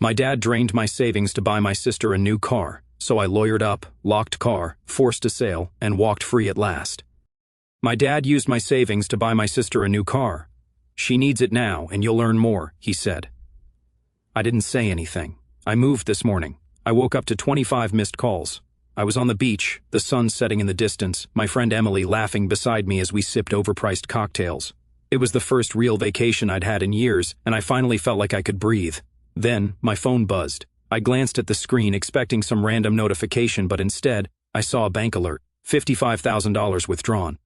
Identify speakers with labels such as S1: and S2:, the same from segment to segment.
S1: My dad drained my savings to buy my sister a new car, so I lawyered up, locked car, forced a sale, and walked free at last. My dad used my savings to buy my sister a new car. She needs it now, and you'll earn more, he said. I didn't say anything. I moved this morning. I woke up to 25 missed calls. I was on the beach, the sun setting in the distance, my friend Emily laughing beside me as we sipped overpriced cocktails. It was the first real vacation I'd had in years, and I finally felt like I could breathe. Then, my phone buzzed. I glanced at the screen expecting some random notification, but instead, I saw a bank alert, $55,000 withdrawn.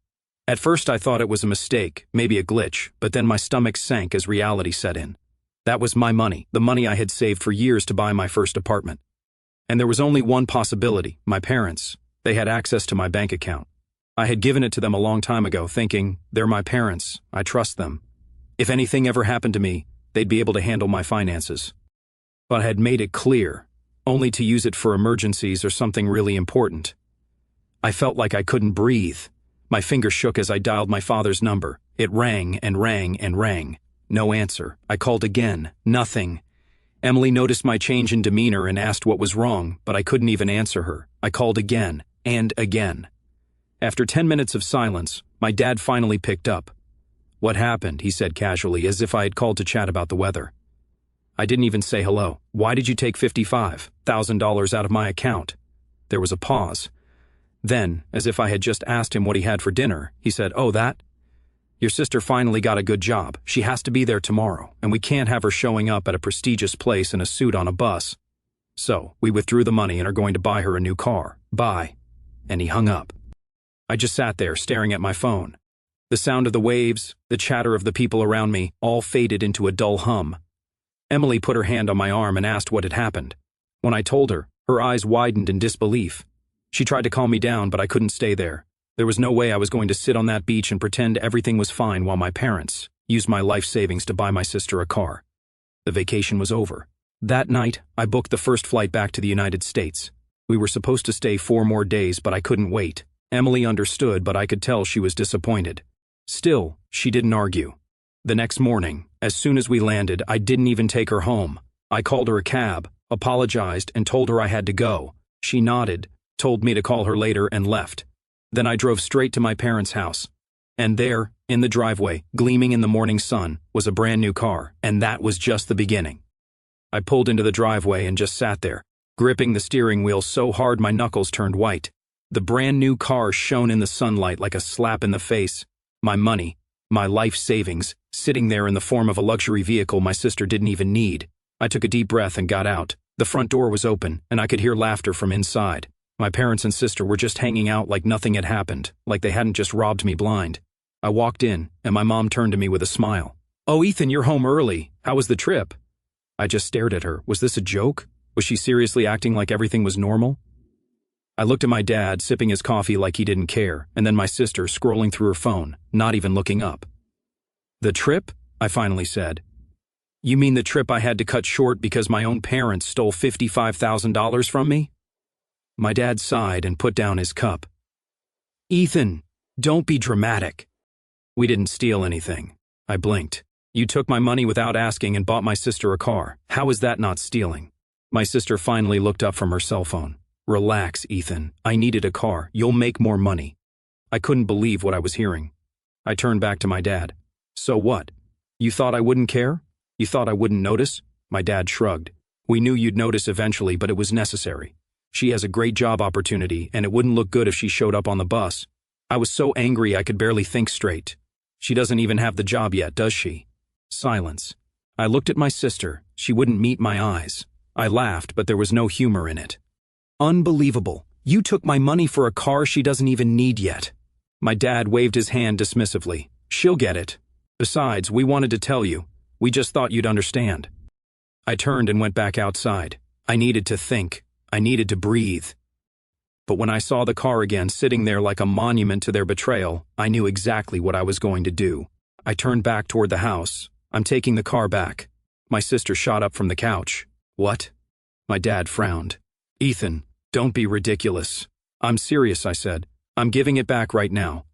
S1: At first I thought it was a mistake, maybe a glitch, but then my stomach sank as reality set in. That was my money, the money I had saved for years to buy my first apartment. And there was only one possibility, my parents. They had access to my bank account. I had given it to them a long time ago, thinking, they're my parents, I trust them. If anything ever happened to me, they'd be able to handle my finances. But I had made it clear, only to use it for emergencies or something really important. I felt like I couldn't breathe. My fingers shook as I dialed my father's number. It rang and rang and rang. No answer. I called again. Nothing. Emily noticed my change in demeanor and asked what was wrong, but I couldn't even answer her. I called again and again. After 10 minutes of silence, my dad finally picked up. What happened? He said casually, as if I had called to chat about the weather. I didn't even say hello. Why did you take $55,000 out of my account? There was a pause. Then, as if I had just asked him what he had for dinner, he said, "Oh, that? Your sister finally got a good job. She has to be there tomorrow, and we can't have her showing up at a prestigious place in a suit on a bus. So, we withdrew the money and are going to buy her a new car. Bye." And he hung up. I just sat there staring at my phone. The sound of the waves, the chatter of the people around me, all faded into a dull hum. Emily put her hand on my arm and asked what had happened. When I told her, her eyes widened in disbelief. She tried to calm me down, but I couldn't stay there. There was no way I was going to sit on that beach and pretend everything was fine while my parents used my life savings to buy my sister a car. The vacation was over. That night, I booked the first flight back to the United States. We were supposed to stay 4 more days, but I couldn't wait. Emily understood, but I could tell she was disappointed. Still, she didn't argue. The next morning, as soon as we landed, I didn't even take her home. I called her a cab, apologized, and told her I had to go. She nodded, told me to call her later, and left. Then I drove straight to my parents' house. And there, in the driveway, gleaming in the morning sun, was a brand new car, and that was just the beginning. I pulled into the driveway and just sat there, gripping the steering wheel so hard my knuckles turned white. The brand new car shone in the sunlight like a slap in the face. My money, my life savings, sitting there in the form of a luxury vehicle my sister didn't even need. I took a deep breath and got out. The front door was open, and I could hear laughter from inside. My parents and sister were just hanging out like nothing had happened, like they hadn't just robbed me blind. I walked in, and my mom turned to me with a smile. "Oh, Ethan, you're home early. How was the trip?" I just stared at her. Was this a joke? Was she seriously acting like everything was normal? I looked at my dad, sipping his coffee like he didn't care, and then my sister scrolling through her phone, not even looking up. "The trip?" I finally said. "You mean the trip I had to cut short because my own parents stole $55,000 from me?" My dad sighed and put down his cup. "Ethan, don't be dramatic." "We didn't steal anything." I blinked. "You took my money without asking and bought my sister a car. How is that not stealing?" My sister finally looked up from her cell phone. "Relax, Ethan. I needed a car. You'll make more money." I couldn't believe what I was hearing. I turned back to my dad. "So what? You thought I wouldn't care? You thought I wouldn't notice?" My dad shrugged. "We knew you'd notice eventually, but it was necessary. She has a great job opportunity, and it wouldn't look good if she showed up on the bus." I was so angry I could barely think straight. "She doesn't even have the job yet, does she?" Silence. I looked at my sister. She wouldn't meet my eyes. I laughed, but there was no humor in it. "Unbelievable. You took my money for a car she doesn't even need yet." My dad waved his hand dismissively. "She'll get it. Besides, we wanted to tell you. We just thought you'd understand." I turned and went back outside. I needed to think. I needed to breathe. But when I saw the car again sitting there like a monument to their betrayal, I knew exactly what I was going to do. I turned back toward the house. "I'm taking the car back." My sister shot up from the couch. "What?" My dad frowned. "Ethan, don't be ridiculous." "I'm serious," I said. "I'm giving it back right now."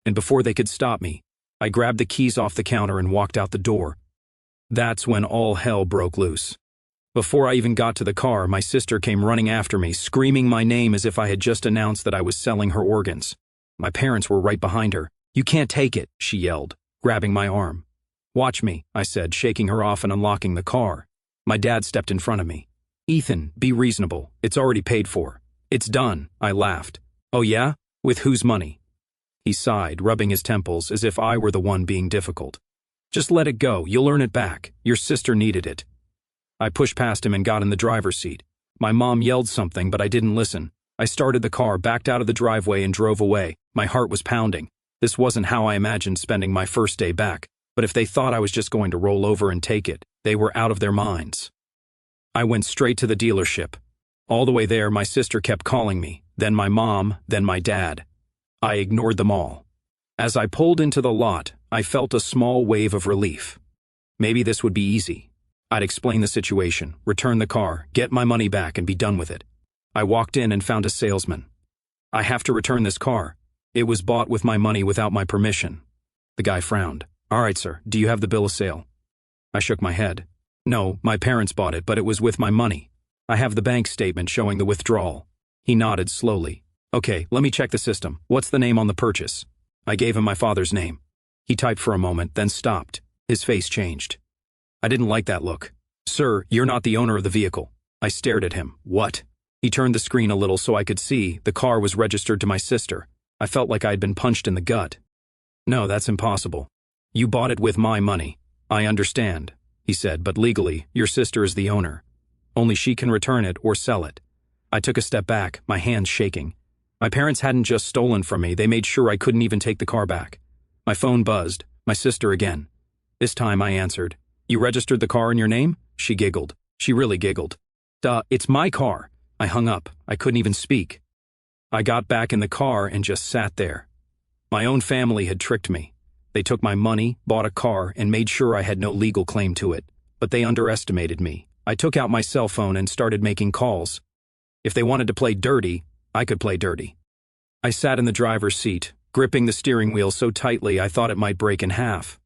S1: And before they could stop me, I grabbed the keys off the counter and walked out the door. That's when all hell broke loose. Before I even got to the car, my sister came running after me, screaming my name as if I had just announced that I was selling her organs. My parents were right behind her. "You can't take it," she yelled, grabbing my arm. "Watch me," I said, shaking her off and unlocking the car. My dad stepped in front of me. "Ethan, be reasonable. It's already paid for." "It's done," I laughed. "Oh yeah? With whose money?" He sighed, rubbing his temples as if I were the one being difficult. "Just let it go. You'll earn it back. Your sister needed it." I pushed past him and got in the driver's seat. My mom yelled something, but I didn't listen. I started the car, backed out of the driveway, and drove away. My heart was pounding. This wasn't how I imagined spending my first day back, but if they thought I was just going to roll over and take it, they were out of their minds. I went straight to the dealership. All the way there, my sister kept calling me, then my mom, then my dad. I ignored them all. As I pulled into the lot, I felt a small wave of relief. Maybe this would be easy. I'd explain the situation, return the car, get my money back, and be done with it. I walked in and found a salesman. "I have to return this car. It was bought with my money without my permission." The guy frowned. "All right, sir, do you have the bill of sale?" I shook my head. "No, my parents bought it, but it was with my money. I have the bank statement showing the withdrawal." He nodded slowly. "Okay, let me check the system. What's the name on the purchase?" I gave him my father's name. He typed for a moment, then stopped. His face changed. I didn't like that look. "Sir, you're not the owner of the vehicle." I stared at him. "What?" He turned the screen a little so I could see the car was registered to my sister. I felt like I had been punched in the gut. "No, that's impossible. You bought it with my money." "I understand," he said, "but legally, your sister is the owner. Only she can return it or sell it." I took a step back, my hands shaking. My parents hadn't just stolen from me, they made sure I couldn't even take the car back. My phone buzzed. My sister again. This time I answered. "You registered the car in your name?" She giggled. She really giggled. "Duh, it's my car." I hung up. I couldn't even speak. I got back in the car and just sat there. My own family had tricked me. They took my money, bought a car, and made sure I had no legal claim to it. But they underestimated me. I took out my cell phone and started making calls. If they wanted to play dirty, I could play dirty. I sat in the driver's seat, gripping the steering wheel so tightly I thought it might break in half.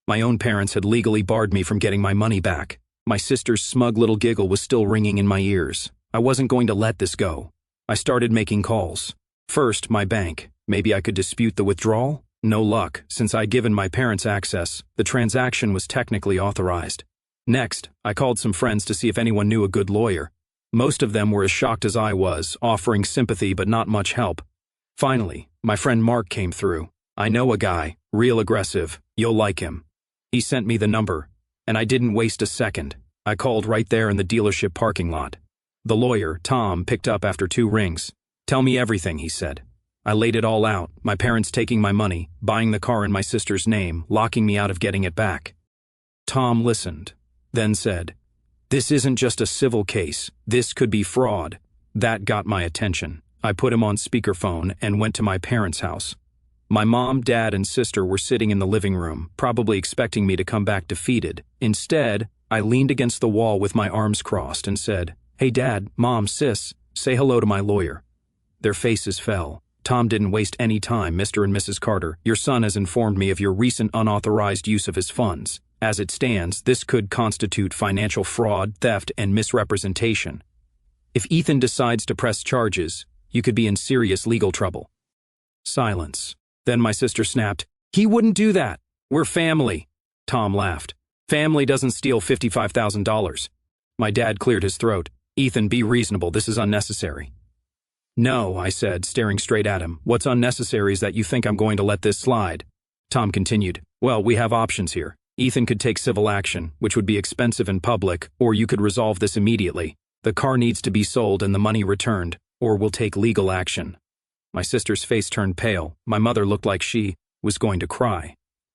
S1: My own parents had legally barred me from getting my money back. My sister's smug little giggle was still ringing in my ears. I wasn't going to let this go. I started making calls. First, my bank. Maybe I could dispute the withdrawal? No luck. Since I'd given my parents access, the transaction was technically authorized. Next, I called some friends to see if anyone knew a good lawyer. Most of them were as shocked as I was, offering sympathy but not much help. Finally, my friend Mark came through. "I know a guy, real aggressive. You'll like him." He sent me the number, and I didn't waste a second. I called right there in the dealership parking lot. The lawyer, Tom, picked up after 2 rings. "Tell me everything," he said. I laid it all out, my parents taking my money, buying the car in my sister's name, locking me out of getting it back. Tom listened, then said, "This isn't just a civil case. This could be fraud." That got my attention. I put him on speakerphone and went to my parents' house. My mom, dad, and sister were sitting in the living room, probably expecting me to come back defeated. Instead, I leaned against the wall with my arms crossed and said, "Hey Dad, Mom, Sis, say hello to my lawyer." Their faces fell. "Tom didn't waste any time, Mr. and Mrs. Carter. Your son has informed me of your recent unauthorized use of his funds. As it stands, this could constitute financial fraud, theft, and misrepresentation. If Ethan decides to press charges, you could be in serious legal trouble." Silence. Then my sister snapped, "He wouldn't do that. We're family." Tom laughed. "Family doesn't steal $55,000. My dad cleared his throat. "Ethan, be reasonable. This is unnecessary." "No," I said, staring straight at him. "What's unnecessary is that you think I'm going to let this slide." Tom continued, "Well, we have options here. Ethan could take civil action, which would be expensive in public, or you could resolve this immediately. The car needs to be sold and the money returned, or we'll take legal action." My sister's face turned pale. My mother looked like she was going to cry.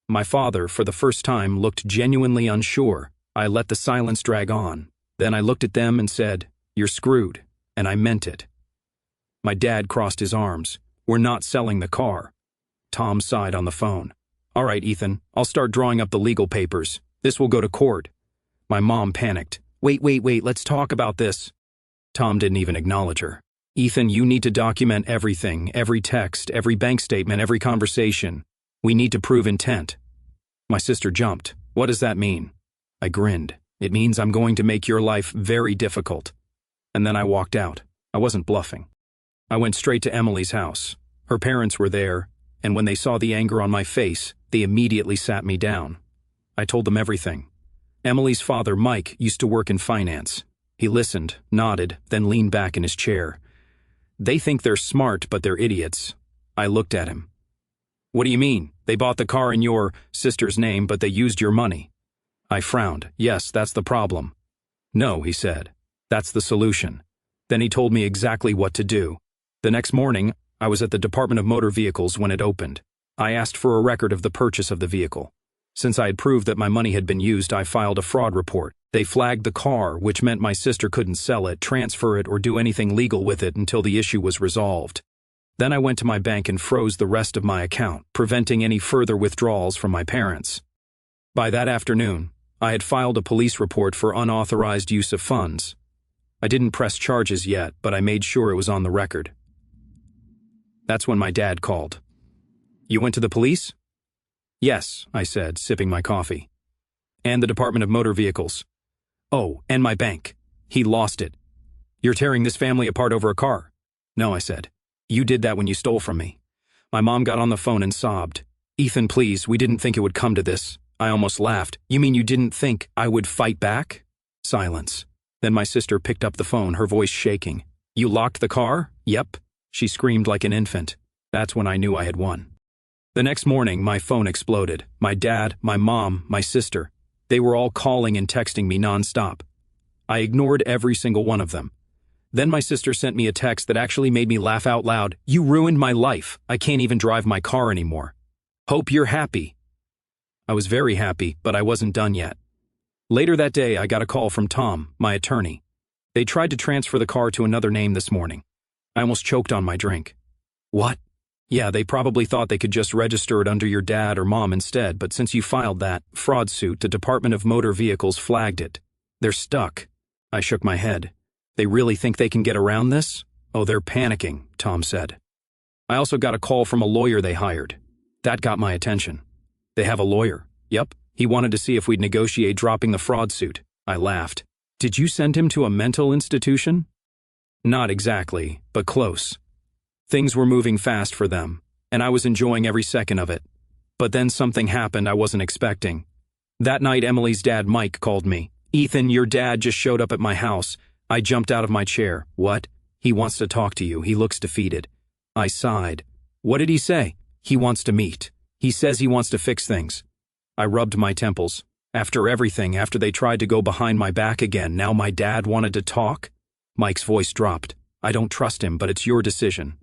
S1: My father, for the first time, looked genuinely unsure. I let the silence drag on. Then I looked at them and said, "You're screwed," and I meant it. My dad crossed his arms. "We're not selling the car." Tom sighed on the phone. "All right, Ethan, I'll start drawing up the legal papers. This will go to court." My mom panicked. Wait, let's talk about this." Tom didn't even acknowledge her. "Ethan, you need to document everything, every text, every bank statement, every conversation. We need to prove intent." My sister jumped. "What does that mean?" I grinned. It means I'm going to make your life very difficult. And then I walked out. I wasn't bluffing. I went straight to Emily's house. Her parents were there, and when they saw the anger on my face, they immediately sat me down. I told them everything. Emily's father, Mike, used to work in finance. He listened, nodded, then leaned back in his chair. They think they're smart, but they're idiots. I looked at him. What do you mean? They bought the car in your sister's name, but they used your money. I frowned. Yes, that's the problem. No, he said. That's the solution. Then he told me exactly what to do. The next morning, I was at the Department of Motor Vehicles when it opened. I asked for a record of the purchase of the vehicle. Since I had proved that my money had been used, I filed a fraud report. They flagged the car, which meant my sister couldn't sell it, transfer it, or do anything legal with it until the issue was resolved. Then I went to my bank and froze the rest of my account, preventing any further withdrawals from my parents. By that afternoon, I had filed a police report for unauthorized use of funds. I didn't press charges yet, but I made sure it was on the record. That's when my dad called. You went to the police? Yes, I said, sipping my coffee. And the Department of Motor Vehicles. Oh, and my bank. He lost it. You're tearing this family apart over a car. No, I said. You did that when you stole from me. My mom got on the phone and sobbed. Ethan, please, we didn't think it would come to this. I almost laughed. You mean you didn't think I would fight back? Silence. Then my sister picked up the phone, her voice shaking. You locked the car? Yep. She screamed like an infant. That's when I knew I had won. The next morning, my phone exploded. My dad, my mom, my sister. They were all calling and texting me nonstop. I ignored every single one of them. Then my sister sent me a text that actually made me laugh out loud. You ruined my life. I can't even drive my car anymore. Hope you're happy. I was very happy, but I wasn't done yet. Later that day, I got a call from Tom, my attorney. They tried to transfer the car to another name this morning. I almost choked on my drink. What? Yeah, they probably thought they could just register it under your dad or mom instead, but since you filed that fraud suit, the Department of Motor Vehicles flagged it. They're stuck. I shook my head. They really think they can get around this? Oh, they're panicking, Tom said. I also got a call from a lawyer they hired. That got my attention. They have a lawyer. Yep. He wanted to see if we'd negotiate dropping the fraud suit. I laughed. Did you send him to a mental institution? Not exactly, but close. Things were moving fast for them, and I was enjoying every second of it. But then something happened I wasn't expecting. That night, Emily's dad, Mike, called me. Ethan, your dad just showed up at my house. I jumped out of my chair. What? He wants to talk to you. He looks defeated. I sighed. What did he say? He wants to meet. He says he wants to fix things. I rubbed my temples. After everything, after they tried to go behind my back again, now my dad wanted to talk? Mike's voice dropped. I don't trust him, but it's your decision.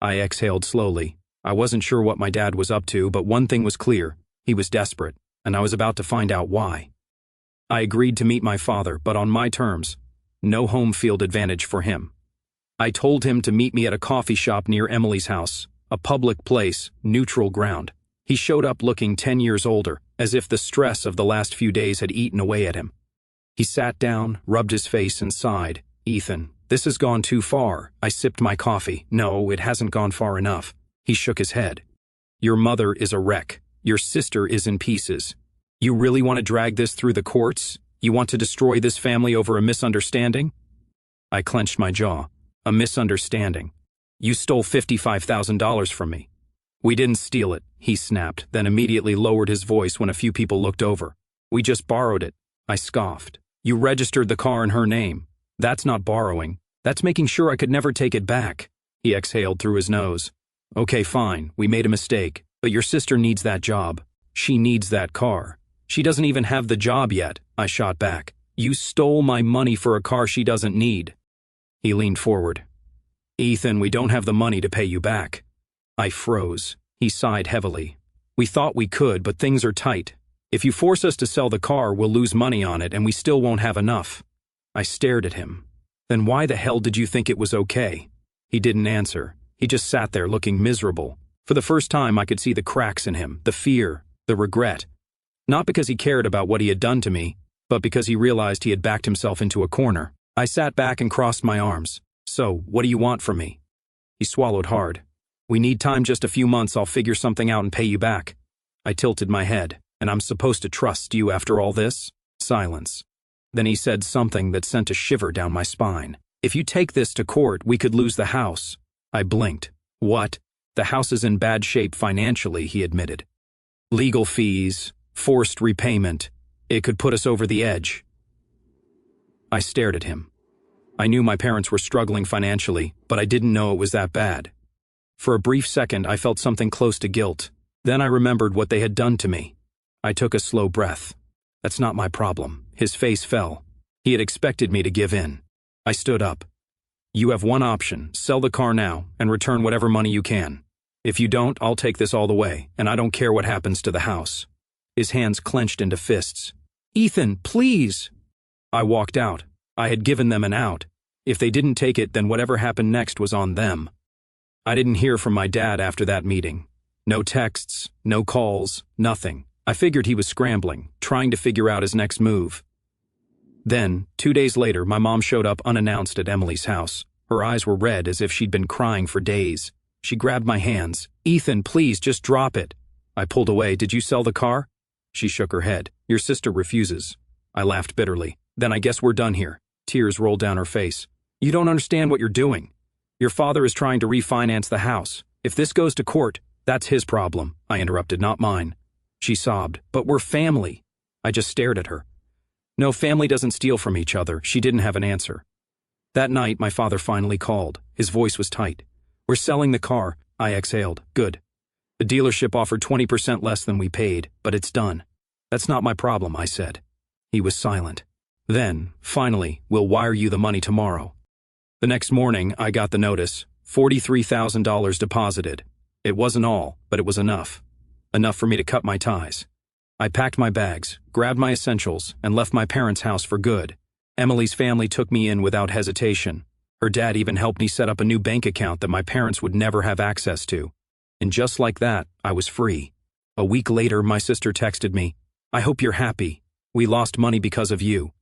S1: I exhaled slowly. I wasn't sure what my dad was up to, but one thing was clear. He was desperate, and I was about to find out why. I agreed to meet my father, but on my terms. No home field advantage for him. I told him to meet me at a coffee shop near Emily's house, a public place, neutral ground. He showed up looking 10 years older, as if the stress of the last few days had eaten away at him. He sat down, rubbed his face, and sighed. Ethan, this has gone too far. I sipped my coffee. No, it hasn't gone far enough. He shook his head. Your mother is a wreck. Your sister is in pieces. You really want to drag this through the courts? You want to destroy this family over a misunderstanding? I clenched my jaw. A misunderstanding. You stole $55,000 from me. We didn't steal it, he snapped, then immediately lowered his voice when a few people looked over. We just borrowed it. I scoffed. You registered the car in her name. That's not borrowing. That's making sure I could never take it back. He exhaled through his nose. Okay, fine, we made a mistake, but your sister needs that job. She needs that car. She doesn't even have the job yet, I shot back. You stole my money for a car she doesn't need. He leaned forward. Ethan, we don't have the money to pay you back. I froze. He sighed heavily. We thought we could, but things are tight. If you force us to sell the car, we'll lose money on it and we still won't have enough. I stared at him. Then why the hell did you think it was okay? He didn't answer. He just sat there looking miserable. For the first time, I could see the cracks in him, the fear, the regret. Not because he cared about what he had done to me, but because he realized he had backed himself into a corner. I sat back and crossed my arms. So, what do you want from me? He swallowed hard. We need time, just a few months. I'll figure something out and pay you back. I tilted my head. And I'm supposed to trust you after all this? Silence. Then he said something that sent a shiver down my spine. "If you take this to court, we could lose the house." I blinked. "What?" "The house is in bad shape financially," he admitted. "Legal fees, forced repayment. It could put us over the edge." I stared at him. I knew my parents were struggling financially, but I didn't know it was that bad. For a brief second, I felt something close to guilt. Then I remembered what they had done to me. I took a slow breath. "That's not my problem." His face fell. He had expected me to give in. I stood up. "You have one option: sell the car now and return whatever money you can. If you don't, I'll take this all the way, and I don't care what happens to the house." His hands clenched into fists. "Ethan, please!" I walked out. I had given them an out. If they didn't take it, then whatever happened next was on them. I didn't hear from my dad after that meeting. No texts, no calls, nothing. I figured he was scrambling, trying to figure out his next move. Then, 2 days later, my mom showed up unannounced at Emily's house. Her eyes were red as if she'd been crying for days. She grabbed my hands. "Ethan, please, just drop it." I pulled away. "Did you sell the car?" She shook her head. "Your sister refuses." I laughed bitterly. "Then I guess we're done here." Tears rolled down her face. "You don't understand what you're doing. Your father is trying to refinance the house. If this goes to court, that's his problem." I interrupted, "Not mine." She sobbed. "But we're family." I just stared at her. "No, family doesn't steal from each other." She didn't have an answer. That night, my father finally called. His voice was tight. "We're selling the car." I exhaled. "Good. The dealership offered 20% less than we paid, but it's done." "That's not my problem," I said. He was silent. Then, finally, "We'll wire you the money tomorrow." The next morning, I got the notice. $43,000 deposited. It wasn't all, but it was enough. Enough for me to cut my ties. I packed my bags, grabbed my essentials, and left my parents' house for good. Emily's family took me in without hesitation. Her dad even helped me set up a new bank account that my parents would never have access to. And just like that, I was free. A week later, my sister texted me, "I hope you're happy. We lost money because of you."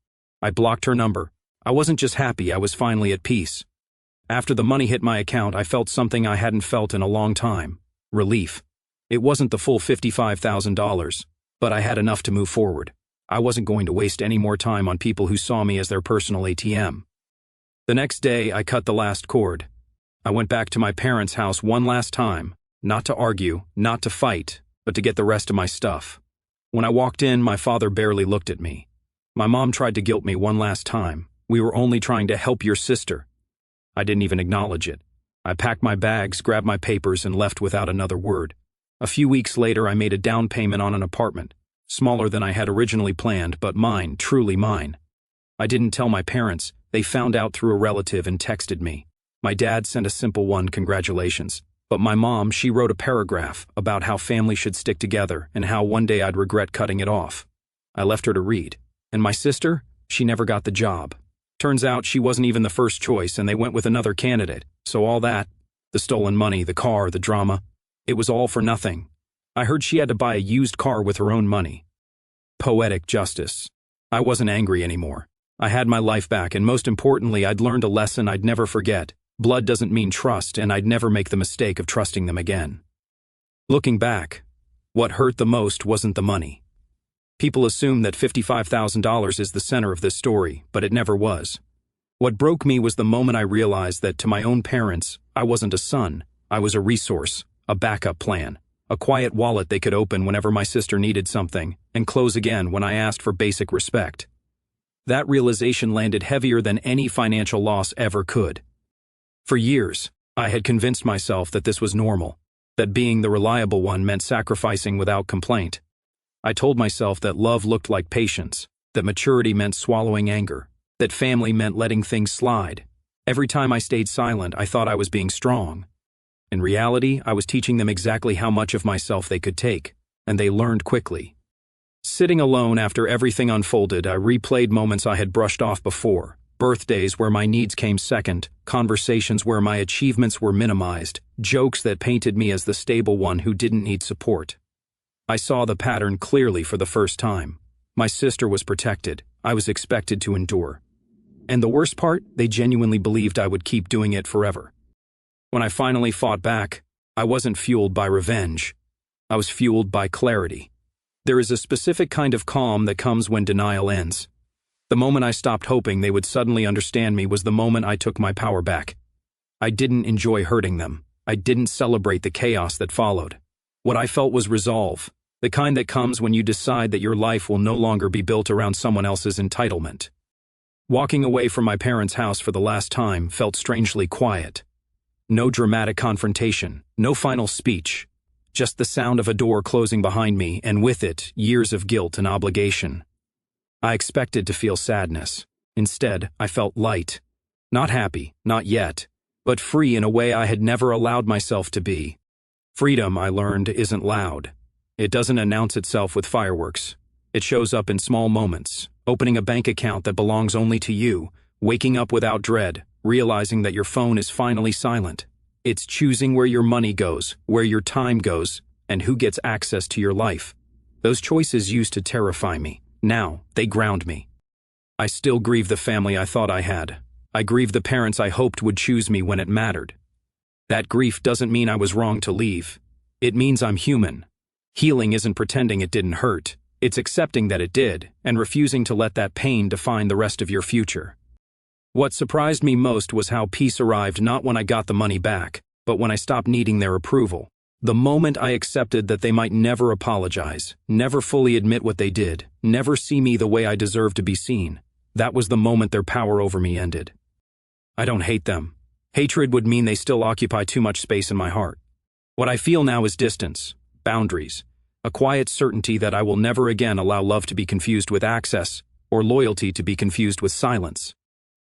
S1: I blocked her number. I wasn't just happy, I was finally at peace. After the money hit my account, I felt something I hadn't felt in a long time. Relief. It wasn't the full $55,000, but I had enough to move forward. I wasn't going to waste any more time on people who saw me as their personal ATM. The next day, I cut the last cord. I went back to my parents' house one last time, not to argue, not to fight, but to get the rest of my stuff. When I walked in, my father barely looked at me. My mom tried to guilt me one last time. "We were only trying to help your sister." I didn't even acknowledge it. I packed my bags, grabbed my papers, and left without another word. A few weeks later, I made a down payment on an apartment, smaller than I had originally planned, but mine, truly mine. I didn't tell my parents. They found out through a relative and texted me. My dad sent a simple one, "Congratulations." But my mom, she wrote a paragraph about how family should stick together and how one day I'd regret cutting it off. I left her to read. And my sister, she never got the job. Turns out she wasn't even the first choice and they went with another candidate. So all that, the stolen money, the car, the drama, it was all for nothing. I heard she had to buy a used car with her own money. Poetic justice. I wasn't angry anymore. I had my life back, and most importantly, I'd learned a lesson I'd never forget. Blood doesn't mean trust, and I'd never make the mistake of trusting them again. Looking back, what hurt the most wasn't the money. People assume that $55,000 is the center of this story, but it never was. What broke me was the moment I realized that to my own parents, I wasn't a son. I was a resource, a backup plan, a quiet wallet they could open whenever my sister needed something, and close again when I asked for basic respect. That realization landed heavier than any financial loss ever could. For years, I had convinced myself that this was normal, that being the reliable one meant sacrificing without complaint. I told myself that love looked like patience, that maturity meant swallowing anger, that family meant letting things slide. Every time I stayed silent, I thought I was being strong. In reality, I was teaching them exactly how much of myself they could take, and they learned quickly. Sitting alone after everything unfolded, I replayed moments I had brushed off before. Birthdays where my needs came second, conversations where my achievements were minimized, jokes that painted me as the stable one who didn't need support. I saw the pattern clearly for the first time. My sister was protected. I was expected to endure. And the worst part, they genuinely believed I would keep doing it forever. When I finally fought back, I wasn't fueled by revenge. I was fueled by clarity. There is a specific kind of calm that comes when denial ends. The moment I stopped hoping they would suddenly understand me was the moment I took my power back. I didn't enjoy hurting them. I didn't celebrate the chaos that followed. What I felt was resolve, the kind that comes when you decide that your life will no longer be built around someone else's entitlement. Walking away from my parents' house for the last time felt strangely quiet. No dramatic confrontation, no final speech, just the sound of a door closing behind me, and with it, years of guilt and obligation. I expected to feel sadness. Instead, I felt light. Not happy, not yet, but free in a way I had never allowed myself to be. Freedom, I learned, isn't loud. It doesn't announce itself with fireworks. It shows up in small moments, opening a bank account that belongs only to you, waking up without dread, realizing that your phone is finally silent. It's choosing where your money goes, where your time goes, and who gets access to your life. Those choices used to terrify me. Now, they ground me. I still grieve the family I thought I had. I grieve the parents I hoped would choose me when it mattered. That grief doesn't mean I was wrong to leave. It means I'm human. Healing isn't pretending it didn't hurt. It's accepting that it did, and refusing to let that pain define the rest of your future. What surprised me most was how peace arrived not when I got the money back, but when I stopped needing their approval. The moment I accepted that they might never apologize, never fully admit what they did, never see me the way I deserved to be seen, that was the moment their power over me ended. I don't hate them. Hatred would mean they still occupy too much space in my heart. What I feel now is distance, boundaries, a quiet certainty that I will never again allow love to be confused with access, or loyalty to be confused with silence.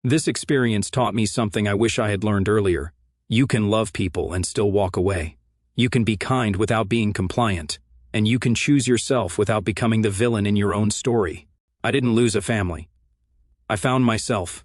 S1: This experience taught me something I wish I had learned earlier. You can love people and still walk away. You can be kind without being compliant, and you can choose yourself without becoming the villain in your own story. I didn't lose a family. I found myself,